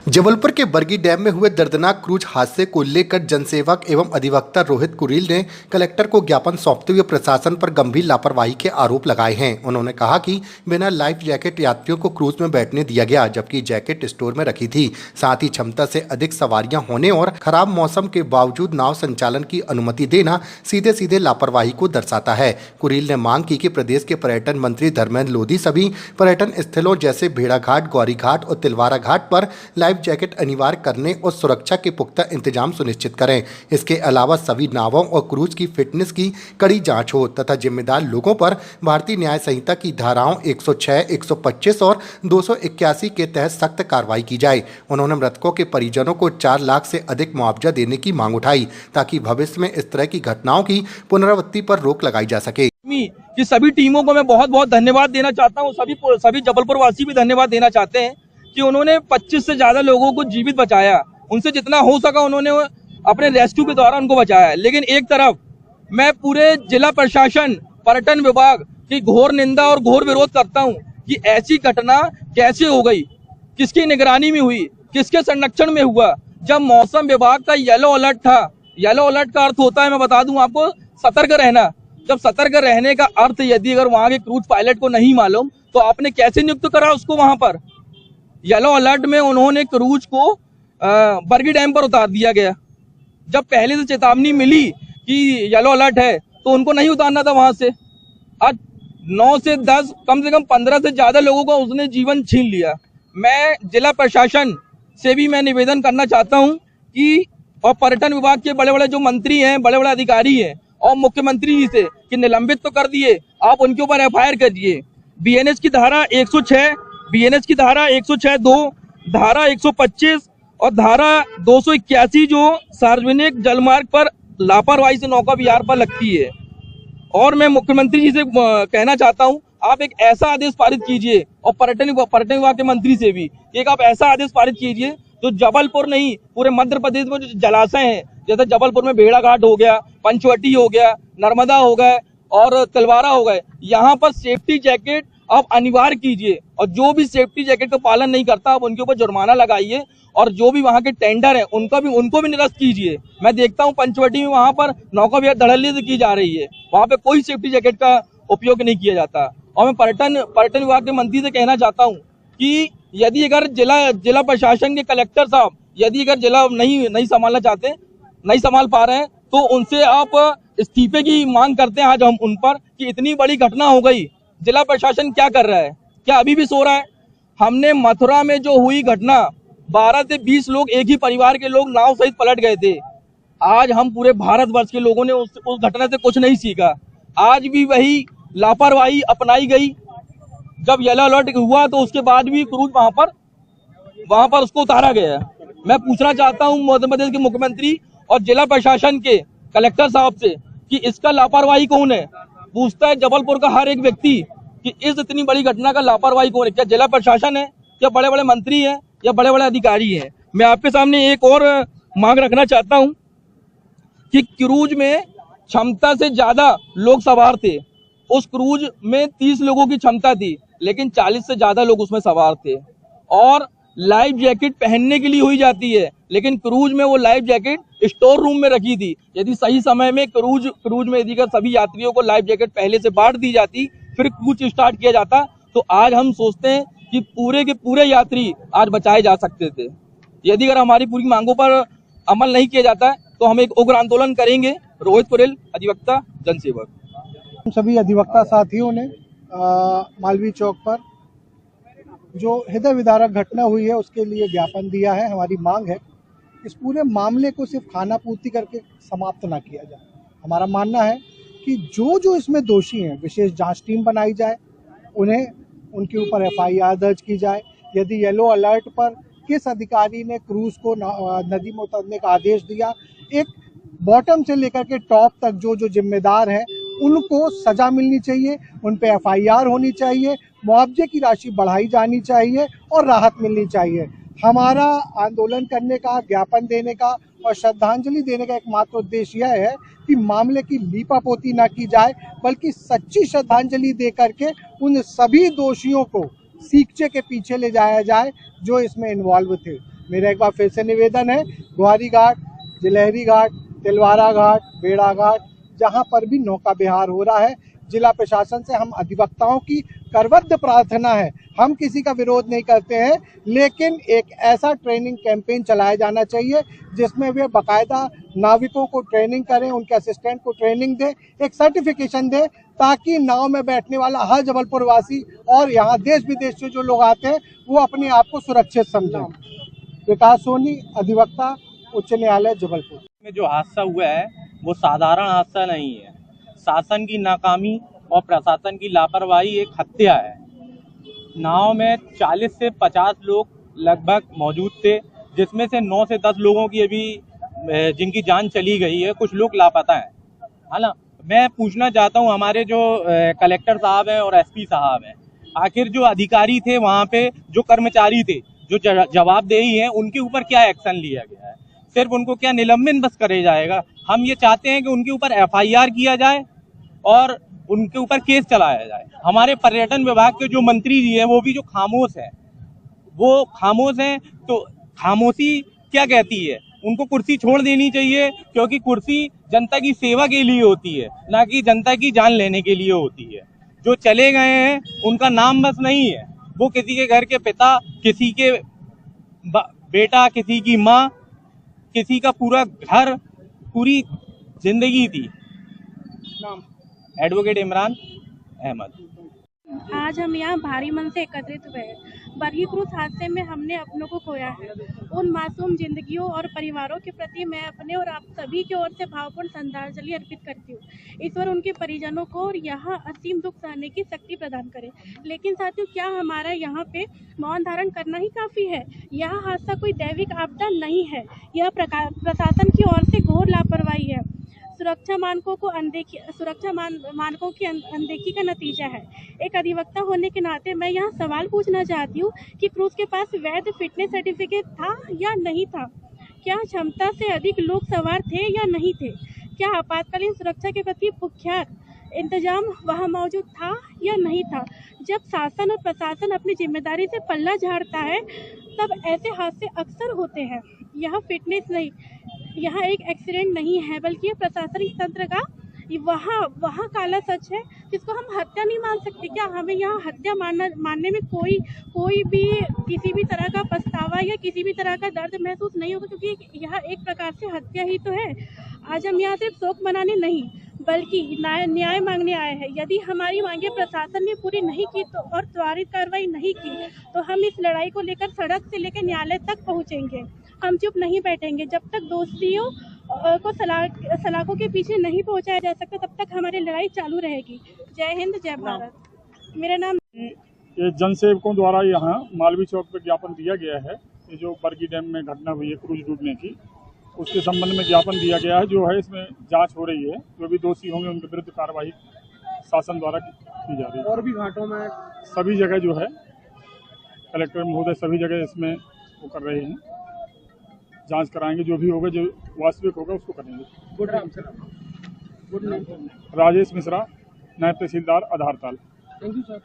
जबलपुर के बरगी डैम में हुए दर्दनाक क्रूज हादसे को लेकर जनसेवक एवं अधिवक्ता रोहित कुरील ने कलेक्टर को ज्ञापन सौंपते हुए प्रशासन पर गंभीर लापरवाही के आरोप लगाए हैं। उन्होंने कहा कि बिना लाइफ जैकेट यात्रियों को क्रूज में बैठने दिया गया, जबकि जैकेट स्टोर में रखी थी। साथ ही क्षमता से अधिक सवारियां होने और खराब मौसम के बावजूद नाव संचालन की अनुमति देना सीधे सीधे लापरवाही को दर्शाता है। कुरील ने मांग की कि प्रदेश के पर्यटन मंत्री धर्मेंद्र लोधी सभी पर्यटन स्थलों जैसे भेड़ाघाट, गौरीघाट और तिलवारा घाट पर लाइफ जैकेट अनिवार्य करने और सुरक्षा के पुख्ता इंतजाम सुनिश्चित करें। इसके अलावा सभी नावों और क्रूज की फिटनेस की कड़ी जांच हो तथा जिम्मेदार लोगों पर भारतीय न्याय संहिता की धाराओं 106, 125 और 281 के तहत सख्त कार्रवाई की जाए। उन्होंने मृतकों के परिजनों को 4 लाख से अधिक मुआवजा देने की मांग उठाई ताकि भविष्य में इस तरह की घटनाओं की पुनरावृत्ति पर रोक लगाई जा सके। कि सभी टीमों को मैं बहुत बहुत धन्यवाद देना चाहता हूँ। सभी जबलपुर वासी भी धन्यवाद देना चाहते हैं कि उन्होंने 25 से ज्यादा लोगों को जीवित बचाया। उनसे जितना हो सका उन्होंने अपने रेस्क्यू के द्वारा उनको बचाया है। लेकिन एक तरफ मैं पूरे जिला प्रशासन, पर्यटन विभाग की घोर निंदा और घोर विरोध करता हूँ कि ऐसी घटना कैसे हो गई, किसकी निगरानी में हुई, किसके संरक्षण में हुआ। जब मौसम विभाग का येलो अलर्ट था, येलो अलर्ट का अर्थ होता है, मैं बता दूं आपको, सतर्क रहना। जब सतर्क रहने का अर्थ यदि अगर वहां के क्रूज पायलट को नहीं मालूम तो आपने कैसे नियुक्त करा उसको वहां पर। येलो अलर्ट में उन्होंने क्रूज को बरगी डैम पर उतार दिया गया। जब पहले से चेतावनी मिली कि येलो अलर्ट है तो उनको नहीं उतारना था वहां से। आज 9 से 10, कम से कम 15 से ज्यादा लोगों का उसने जीवन छीन लिया। मैं जिला प्रशासन से भी मैं निवेदन करना चाहता हूं कि और पर्यटन विभाग के बड़े बड़े जो मंत्री हैं, बड़े बड़े अधिकारी हैं और मुख्यमंत्री जी से कि निलंबित तो कर दिए, आप उनके ऊपर एफआईआर करिए। बीएनएस की धारा 106, बीएनएस की धारा 106(2), धारा 125 और धारा 281 जो सार्वजनिक जलमार्ग पर लापरवाही से नौका विहार पर लगती है। और मैं मुख्यमंत्री जी से कहना चाहता हूं, आप एक ऐसा आदेश पारित कीजिए और पर्यटन विभाग के मंत्री से भी एक आप ऐसा आदेश पारित कीजिए जो जबलपुर नहीं पूरे मध्य प्रदेश में जो जलाशय हैं, जैसे जबलपुर में भेड़ाघाट हो गया, पंचवटी हो गया, नर्मदा हो गए और तिलवारा हो गए, यहाँ पर सेफ्टी जैकेट आप अनिवार्य कीजिए। और जो भी सेफ्टी जैकेट का पालन नहीं करता आप उनके ऊपर जुर्माना लगाइए और जो भी वहाँ के टेंडर है उनको भी निरस्त कीजिए। मैं देखता हूँ पंचवटी में वहाँ पर नौका विहार धड़ल्ले से की जा रही है, वहाँ पे कोई सेफ्टी जैकेट का उपयोग नहीं किया जाता। और मैं पर्यटन विभाग के मंत्री से कहना चाहता हूँ कि यदि अगर जिला प्रशासन के कलेक्टर साहब यदि अगर जिला नहीं संभालना चाहते, नहीं संभाल पा रहे हैं तो उनसे आप इस्तीफे की मांग करते हैं आज हम उन पर कि इतनी बड़ी घटना हो गई, जिला प्रशासन क्या कर रहा है? क्या अभी भी सो रहा है? हमने मथुरा में जो हुई घटना, 12 से 20 लोग, एक ही परिवार के लोग नाव सहित पलट गए थे। आज हम पूरे भारतवर्ष के लोगों ने उस घटना से कुछ नहीं सीखा। आज भी वही लापरवाही अपनाई गई। जब येलो अलर्ट हुआ तो उसके बाद भी क्रूज वहां पर उसको उतारा गया। मैं पूछना चाहता हूं मध्य प्रदेश के मुख्यमंत्री और जिला प्रशासन के कलेक्टर साहब से कि इसका लापरवाही कौन है? पूछता है जबलपुर का हर एक व्यक्ति कि इस इतनी बड़ी घटना का लापरवाही कौन है? क्या जिला प्रशासन है, क्या बड़े बड़े मंत्री हैं, या बड़े बड़े अधिकारी हैं? मैं आपके सामने एक और मांग रखना चाहता हूं कि क्रूज में क्षमता से ज्यादा लोग सवार थे। उस क्रूज में 30 लोगों की क्षमता थी लेकिन 40 से ज्यादा लोग उसमें सवार थे और लाइफ जैकेट पहनने के लिए हुई जाती है, लेकिन क्रूज में वो लाइफ जैकेट स्टोर रूम में रखी थी। यदि सही समय में क्रूज में यदि सभी यात्रियों को लाइफ जैकेट पहले से बांट दी जाती, फिर क्रूज स्टार्ट किया जाता, तो आज हम सोचते हैं कि पूरे के पूरे यात्री आज बचाए जा सकते थे। यदि अगर हमारी पूरी मांगों पर अमल नहीं किया जाता है तो हम एक उग्र आंदोलन करेंगे। रोहित कुरील, अधिवक्ता, जनसेवक। हम सभी अधिवक्ता साथियों ने मालवीय चौक पर जो हृदय विदारक घटना हुई है उसके लिए ज्ञापन दिया है। हमारी मांग है इस पूरे मामले को सिर्फ खाना पूर्ति करके समाप्त ना किया जाए। हमारा मानना है कि जो इसमें दोषी हैं विशेष जांच टीम बनाई जाए, उनके ऊपर एफआईआर दर्ज की जाए। यदि येलो अलर्ट पर किस अधिकारी ने क्रूज को नदी में उतरने का आदेश दिया, एक बॉटम से लेकर के टॉप तक जो जिम्मेदार हैं उनको सजा मिलनी चाहिए, उन पे एफआईआर होनी चाहिए, मुआवजे की राशि बढ़ाई जानी चाहिए और राहत मिलनी चाहिए। हमारा आंदोलन करने का, ज्ञापन देने का और श्रद्धांजलि देने का एकमात्र उद्देश्य यह है कि मामले की लीपापोती न की जाए, बल्कि सच्ची श्रद्धांजलि दे करके उन सभी दोषियों को सीखचे के पीछे ले जाया जाए जो इसमें इन्वॉल्व थे। मेरा एक बार फिर से निवेदन है, गुहारी घाट, जिलहरी घाट, तिलवारा घाट, बेड़ा घाट, जहां पर भी नौका विहार हो रहा है, जिला प्रशासन से हम अधिवक्ताओं की करबद्ध प्रार्थना है, हम किसी का विरोध नहीं करते हैं, लेकिन एक ऐसा ट्रेनिंग कैंपेन चलाया जाना चाहिए जिसमें वे बाकायदा नाविकों को ट्रेनिंग करें, उनके असिस्टेंट को ट्रेनिंग दें, एक सर्टिफिकेशन दें, ताकि नाव में बैठने वाला हर जबलपुर वासी और यहाँ देश विदेश से जो लोग आते हैं वो अपने आप को सुरक्षित समझें। विकास सोनी, अधिवक्ता, उच्च न्यायालय जबलपुर। में जो हादसा हुआ है वो साधारण हादसा नहीं है। शासन की नाकामी और प्रशासन की लापरवाही एक हत्या है। नाव में 40 से 50 लोग लगभग मौजूद थे, जिसमें से 9 से 10 लोगों की अभी जिनकी जान चली गई है, कुछ लोग लापता हैं। है ना, मैं पूछना चाहता हूं हमारे जो कलेक्टर साहब हैं और एसपी साहब हैं, आखिर जो अधिकारी थे वहां पे, जो कर्मचारी थे, जो जवाबदेही है, उनके ऊपर क्या एक्शन लिया गया है? सिर्फ उनको क्या निलंबन बस करे जाएगा? हम ये चाहते हैं कि उनके ऊपर FIR किया जाए और उनके ऊपर केस चलाया जाए। हमारे पर्यटन विभाग के जो मंत्री जी हैं वो भी जो खामोश हैं, वो खामोश हैं। तो खामोशी क्या कहती है? उनको कुर्सी छोड़ देनी चाहिए, क्योंकि कुर्सी जनता की सेवा के लिए होती है, ना कि जनता की जान लेने के लिए होती है। जो चले गए हैं उनका नाम बस नहीं है, वो किसी के घर के पिता, किसी के बेटा, किसी की माँ, किसी का पूरा घर, पूरी जिंदगी थी। नाम एडवोकेट इमरान अहमद। आज हम यहाँ भारी मन से एकत्रित हुए हैं। बरही क्रूज हादसे में हमने अपनों को खोया है। उन मासूम जिंदगियों और परिवारों के प्रति मैं अपने और आप सभी की ओर से भावपूर्ण श्रद्धांजलि अर्पित करती हूँ। ईश्वर उनके परिजनों को और यहाँ असीम दुख सहने की शक्ति प्रदान करे। लेकिन साथियों, क्या हमारा यहाँ पे मौन धारण करना ही काफ़ी है? यह हादसा कोई दैविक आपदा नहीं है, यह प्रशासन की ओर से घोर लापरवाही है। सुरक्षा मानकों की अनदेखी का नतीजा है। एक अधिवक्ता होने के नाते मैं यहाँ सवाल पूछना चाहती हूँ कि क्रूज के पास वैध फिटनेस सर्टिफिकेट था या नहीं था? क्या क्षमता से अधिक लोग सवार थे या नहीं थे? क्या आपातकालीन सुरक्षा के प्रति पुख्ता इंतजाम वहाँ मौजूद था या नहीं था? जब शासन और प्रशासन अपनी जिम्मेदारी से पल्ला झाड़ता है तब ऐसे हादसे अक्सर होते हैं। यह फिटनेस नहीं, यह एक एक्सीडेंट नहीं है, बल्कि यह प्रशासनिक तंत्र का वहाँ काला सच है, जिसको हम हत्या नहीं मान सकते। क्या हमें यहाँ हत्या मानने में कोई भी किसी भी तरह का पछतावा या किसी भी तरह का दर्द महसूस नहीं होगा? क्योंकि यह एक प्रकार से हत्या ही तो है। आज हम यहाँ सिर्फ शोक मनाने नहीं, बल्कि न्याय मांगने आए हैं। यदि हमारी मांगे प्रशासन ने पूरी नहीं की तो और त्वरित कार्रवाई नहीं की तो हम इस लड़ाई को लेकर सड़क से लेकर न्यायालय तक पहुँचेंगे। हम चुप नहीं बैठेंगे जब तक दोषियों को सलाखों के पीछे नहीं पहुंचाया जा सकता, तब तक हमारी लड़ाई चालू रहेगी। जय हिंद, जय भारत। मेरा नाम ये जनसेवकों द्वारा यहाँ मालवीय चौक पर ज्ञापन दिया गया है। ये जो बरगी डैम में घटना हुई है क्रूज डूबने की, उसके संबंध में ज्ञापन दिया गया है। जो है इसमें जांच हो रही है, जो भी दोषी होंगे उनके विरुद्ध कार्रवाई शासन द्वारा की जा रही है। और भी घाटों में सभी जगह जो है कलेक्टर महोदय सभी जगह इसमें वो कर रहे हैं, जांच कराएंगे। जो भी होगा, जो वास्तविक होगा उसको करेंगे। गुड नाम। Rajesh Mishra, Naib Tehsildar, Adhartal. Thank you sir.